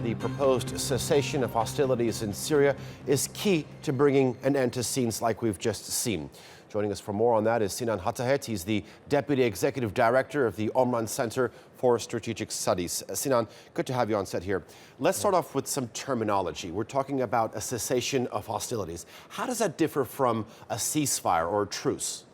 the proposed cessation of hostilities in Syria is key to bringing an end to scenes like we've just seen. Joining us for more on that is Sinan Hatahet. He's the Deputy Executive Director of the Omran Center for Strategic Studies. Sinan, good to have you on set here. Let's start off with some terminology. We're talking about a cessation of hostilities. How does that differ from a ceasefire or a truce?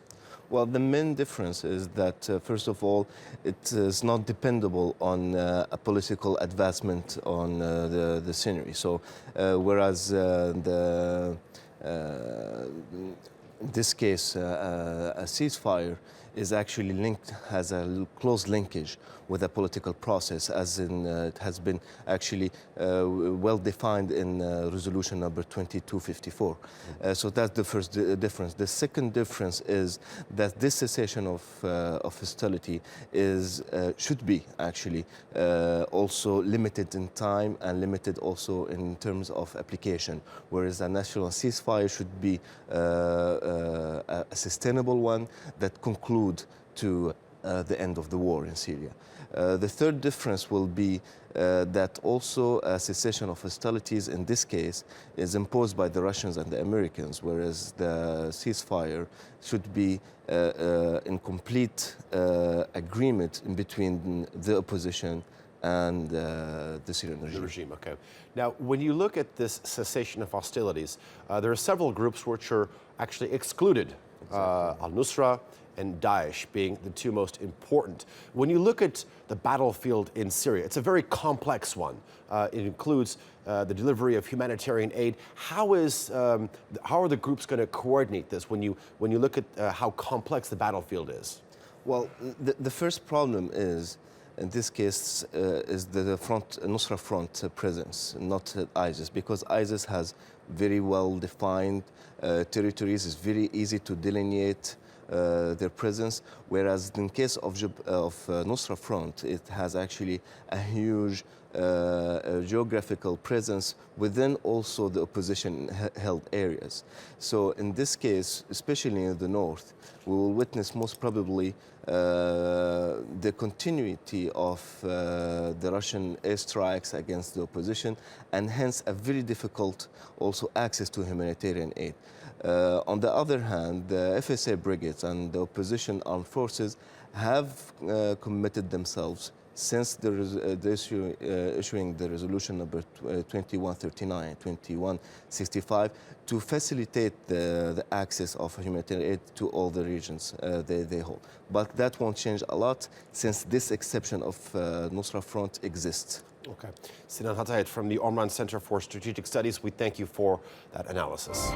Well, the main difference is that, first of all, it is not dependable on a political advancement on the scenery. So, whereas in this case, a ceasefire is actually linked, has a close linkage with a political process, as in it has been actually well defined in resolution number 2254. So that's the first difference. The second difference is that this cessation of hostility should be actually also limited in time and limited also in terms of application, whereas a national ceasefire should be a sustainable one that conclude to the end of the war in Syria. The third difference will be that also a cessation of hostilities in this case is imposed by the Russians and the Americans, whereas the ceasefire should be in complete agreement in between the opposition and the Syrian regime. The regime, okay. Now, when you look at this cessation of hostilities, there are several groups which are actually excluded, al-Nusra and Daesh being the two most important. When you look at the battlefield in Syria, it's a very complex one. It includes the delivery of humanitarian aid. How are the groups going to coordinate this when you look at how complex the battlefield is? Well, the first problem is, in this case, is the Nusra Front presence, not ISIS, because ISIS has very well-defined territories. It's very easy to delineate their presence, whereas in case of Nusra Front, it has actually a huge geographical presence within also the opposition-held areas. So in this case, especially in the north, we will witness most probably the continuity of the Russian airstrikes against the opposition, and hence a very difficult also access to humanitarian aid. On the other hand, the FSA brigades and the opposition armed forces have committed themselves since issuing the resolution number 2139, 2165, to facilitate the access of humanitarian aid to all the regions they hold. But that won't change a lot since this exception of Nusra Front exists. Okay. Sinan Hatahet from the Omran Center for Strategic Studies, we thank you for that analysis.